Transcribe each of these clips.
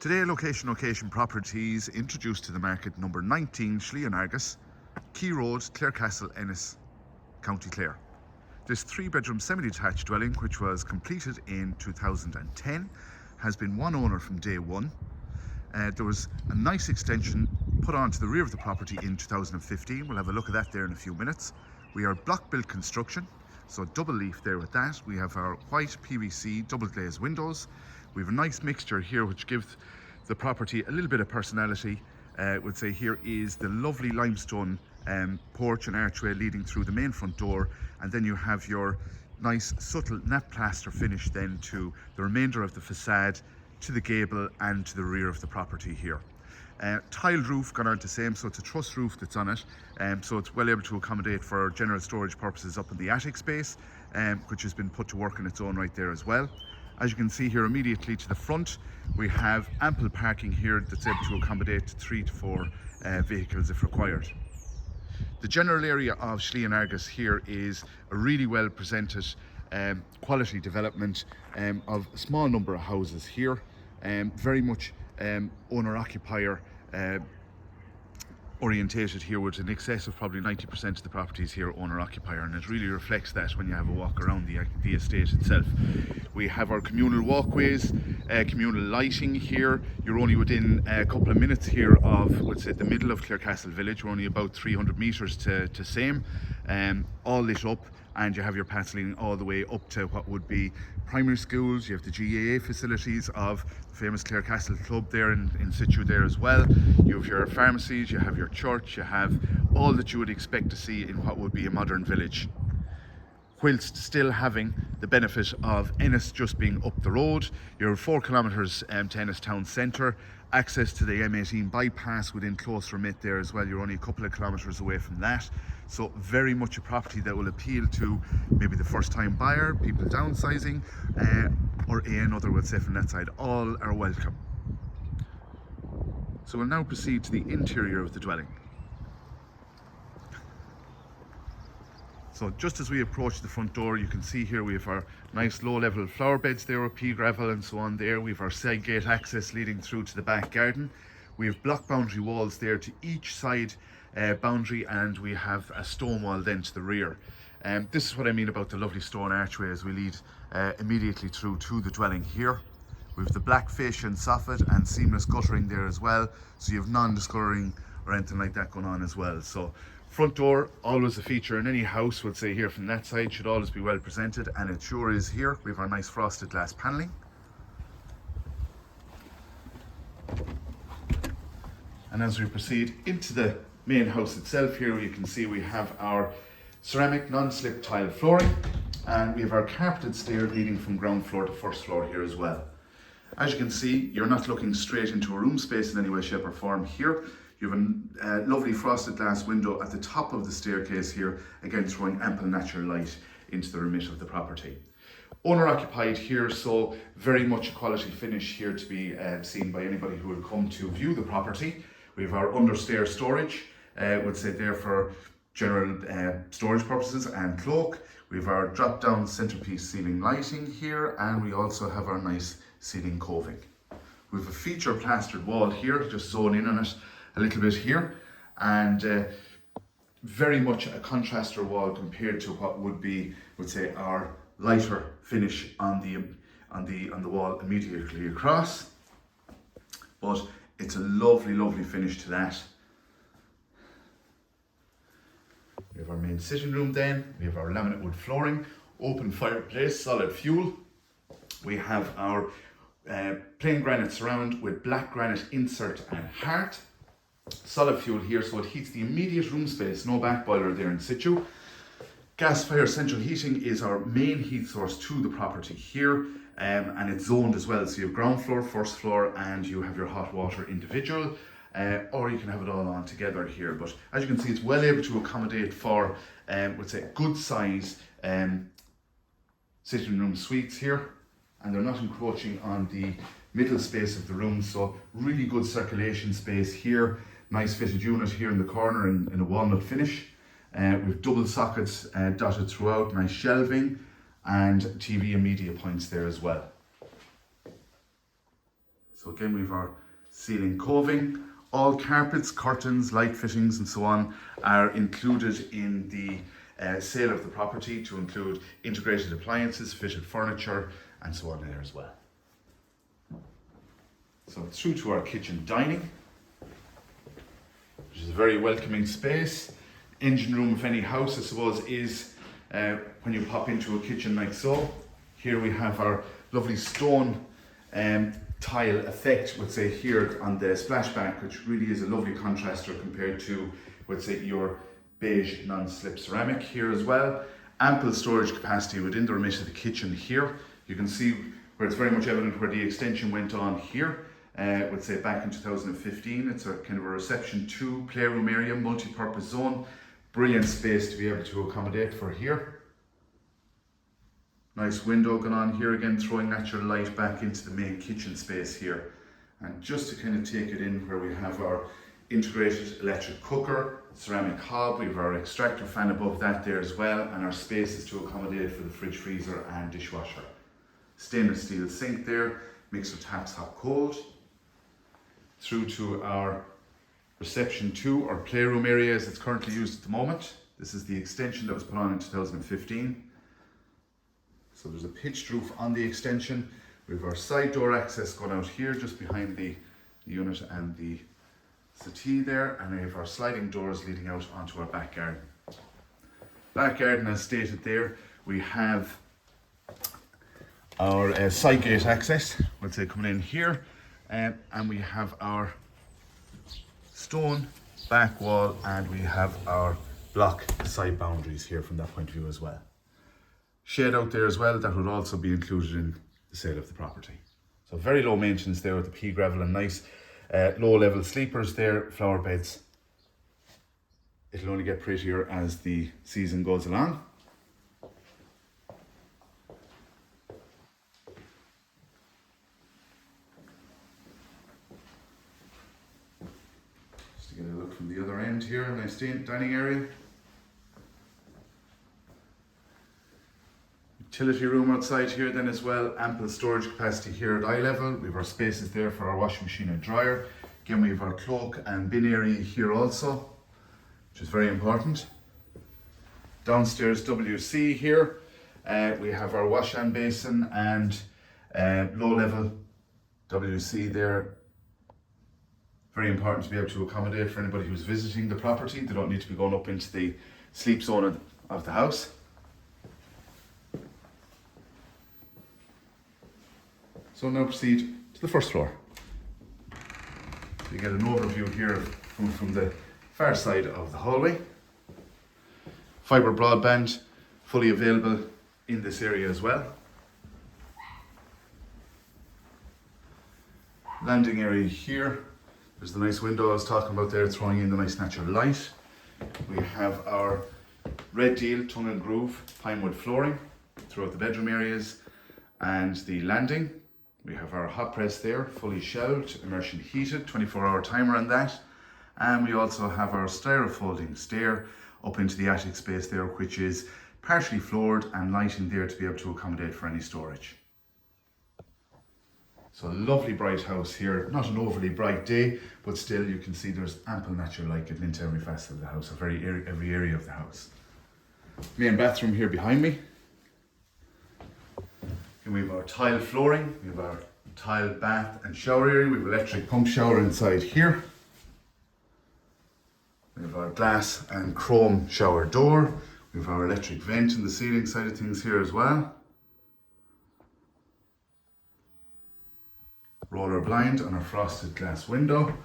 Today, Location Properties introduced to the market number 19 Fheargais, Quay Road, Clarecastle, Ennis, County Clare. This 3-bedroom semi-detached dwelling, which was completed in 2010, has been one owner from day one. There was a nice extension put onto the rear of the property in 2015. We'll have a look at that there in a few minutes. We are block built construction, so double leaf there with that. We have our white PVC double glazed windows. We have a nice mixture here which gives the property a little bit of personality. I would say here is the lovely limestone porch and archway leading through the main front door, and then you have your nice subtle nap plaster finish then to the remainder of the facade, to the gable and to the rear of the property here. Tiled roof gone on to same, so it's a truss roof that's on it, so it's well able to accommodate for general storage purposes up in the attic space, which has been put to work in its own right there as well. As you can see here immediately to the front, we have ample parking here that's able to accommodate 3 to 4 vehicles if required. The general area of Fheargais here is a really well presented quality development of a small number of houses here, very much owner-occupier orientated here, with in excess of probably 90% of the properties here owner-occupier, and it really reflects that when you have a walk around the estate itself. We have our communal walkways, communal lighting here. You're only within a couple of minutes here of, let's say, the middle of Clarecastle village. We're only about 300 metres to same, all lit up, and you have your pathing all the way up to what would be primary schools. You have the GAA facilities of the famous Clarecastle club there in situ there as well. You have your pharmacies, you have your church, you have all that you would expect to see in what would be a modern village, whilst still having the benefit of Ennis just being up the road. You're 4 kilometres to Ennis town centre, access to the M18 bypass within close remit there as well. You're only a couple of kilometres away from that. So very much a property that will appeal to maybe the first time buyer, people downsizing, or another, we'll say, from that side. All are welcome. So we'll now proceed to the interior of the dwelling. So just as we approach the front door, you can see here we have our nice low level flower beds there with pea gravel and so on there. We have our side gate access leading through to the back garden. We have block boundary walls there to each side boundary, and we have a stone wall then to the rear. This is what I mean about the lovely stone archway as we lead immediately through to the dwelling here. We have the black fascia and soffit and seamless guttering there as well, so you have non-discolouring or anything like that going on as well. So front door, always a feature in any house, would say here from that side, should always be well presented, and it sure is here. We have our nice frosted glass panelling. And as we proceed into the main house itself here, you can see we have our ceramic non-slip tile flooring, and we have our carpeted stair leading from ground floor to first floor here as well. As you can see, you're not looking straight into a room space in any way, shape or form here. You have a lovely frosted glass window at the top of the staircase here, again throwing ample natural light into the remit of the property. Owner occupied here, so very much a quality finish here to be seen by anybody who will come to view the property. We have our understair storage, would say there for general storage purposes and cloak. We have our drop down centerpiece ceiling lighting here, and we also have our nice ceiling coving. We have a feature plastered wall here, just zone in on it a little bit here, and very much a contraster wall compared to what would be, would say, our lighter finish on the wall immediately across. But it's a lovely finish to that. We have our main sitting room then. We have our laminate wood flooring, open fireplace, solid fuel. We have our plain granite surround with black granite insert and heart. Solid fuel here, so it heats the immediate room space, no back boiler there in situ. Gas fire central heating is our main heat source to the property here, and it's zoned as well, so you have ground floor, first floor, and you have your hot water individual, or you can have it all on together here. But as you can see, it's well able to accommodate for, would say, good size sitting room suites here, and they're not encroaching on the middle space of the room, so really good circulation space here. Nice fitted unit here in the corner in a walnut finish. With double sockets dotted throughout, nice shelving, and TV and media points there as well. So again, we've our ceiling coving. All carpets, curtains, light fittings and so on are included in the sale of the property, to include integrated appliances, fitted furniture and so on there as well. So through to our kitchen dining, which is a very welcoming space. Engine room of any house, I suppose, is when you pop into a kitchen like so. Here we have our lovely stone tile effect, would say, here on the splashback, which really is a lovely contraster compared to, would say, your beige non-slip ceramic here as well. Ample storage capacity within the remit of the kitchen here. You can see where it's very much evident where the extension went on here. Would say back in 2015. It's a kind of a reception 2 playroom area, multi-purpose zone. Brilliant space to be able to accommodate for here. Nice window going on here again, throwing natural light back into the main kitchen space here. And just to kind of take it in, where we have our integrated electric cooker, ceramic hob, we have our extractor fan above that there as well, and our spaces to accommodate for the fridge, freezer and dishwasher. Stainless steel sink there, mixer taps hot cold. Through to our reception 2 or playroom area as it's currently used at the moment. This is the extension that was put on in 2015. So there's a pitched roof on the extension. We have our side door access going out here just behind the unit and the settee there, and we have our sliding doors leading out onto our back garden. Back garden, as stated there, we have our side gate access, let's say, coming in here, and we have our stone back wall, and we have our block side boundaries here from that point of view as well. Shed out there as well, that would also be included in the sale of the property. So very low maintenance there with the pea gravel and nice low level sleepers there, flower beds. It'll only get prettier as the season goes along. Just to get a look from the other end here, nice dining area. Utility room outside here then as well, ample storage capacity here at eye level. We have our spaces there for our washing machine and dryer. Again, we have our cloak and bin area here also, which is very important. Downstairs WC here, we have our wash hand basin and low level WC there. Very important to be able to accommodate for anybody who's visiting the property. They don't need to be going up into the sleep zone of the house. So now proceed to the first floor. You get an overview here from the far side of the hallway. Fibre broadband, fully available in this area as well. Landing area here. There's the nice window I was talking about there, throwing in the nice natural light. We have our red deal tongue and groove pine wood flooring throughout the bedroom areas and the landing. We have our hot press there, fully shelved, immersion heated, 24-hour timer on that. And we also have our styrofolding stair up into the attic space there, which is partially floored and lighting there to be able to accommodate for any storage. So a lovely bright house here, not an overly bright day, but still you can see there's ample natural light getting into every facet of the house, every area of the house. Main bathroom here behind me. And we have our tile flooring, we have our tile bath and shower area, we have electric pump shower inside here. We have our glass and chrome shower door, we have our electric vent in the ceiling side of things here as well. Roller blind on our frosted glass window,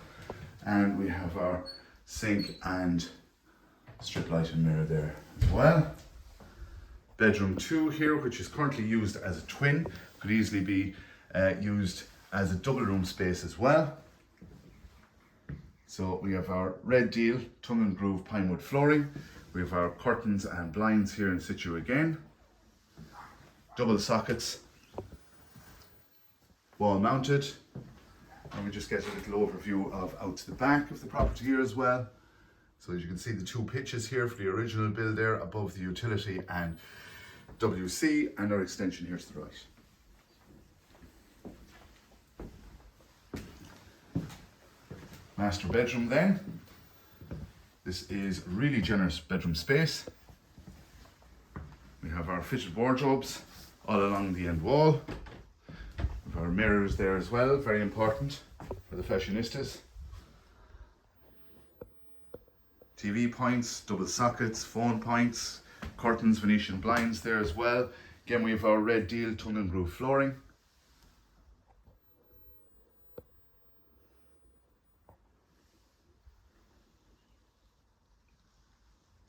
and we have our sink and strip light and mirror there as well. Bedroom 2 here, which is currently used as a twin, could easily be used as a double room space as well. So we have our red deal tongue and groove pine wood flooring. We have our curtains and blinds here in situ again. Double sockets, wall mounted. And we just get a little overview of out to the back of the property here as well. So as you can see, the 2 pitches here for the original build there above the utility and WC, and our extension here to the right. master bedroom then. This is really generous bedroom space. We have our fitted wardrobes all along the end wall. We have our mirrors there as well, very important for the fashionistas. TV points, double sockets, phone points, curtains, Venetian blinds there as well. Again, we have our red deal tongue and groove flooring.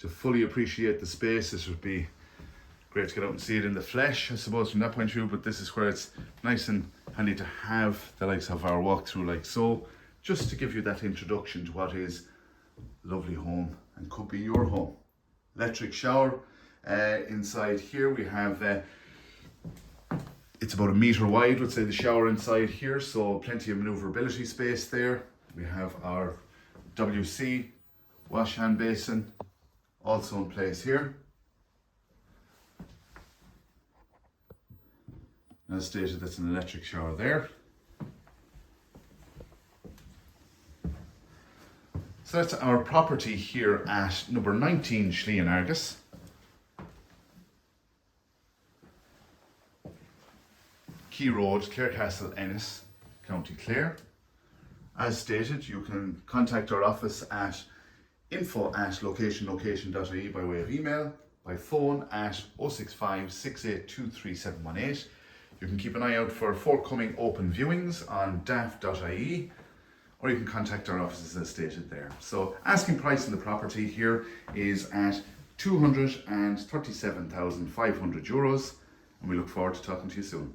To fully appreciate the space, this would be great to get out and see it in the flesh, I suppose, from that point of view, but this is where it's nice and handy to have the likes of our walkthrough like so, just to give you that introduction to what is a lovely home and could be your home. Electric shower. Inside here we have, it's about 1 meter wide, would say, the shower inside here, so plenty of manoeuvrability space there. We have our WC wash hand basin also in place here. As stated, that's an electric shower there. So that's our property here at number 19 Fheargais. Quay Road, Clarecastle, Ennis, County Clare. As stated, you can contact our office at info@location.ie by way of email, by phone at 065 682 3718. You can keep an eye out for forthcoming open viewings on daft.ie, or you can contact our offices as stated there. So asking price on the property here is at €237,500, and we look forward to talking to you soon.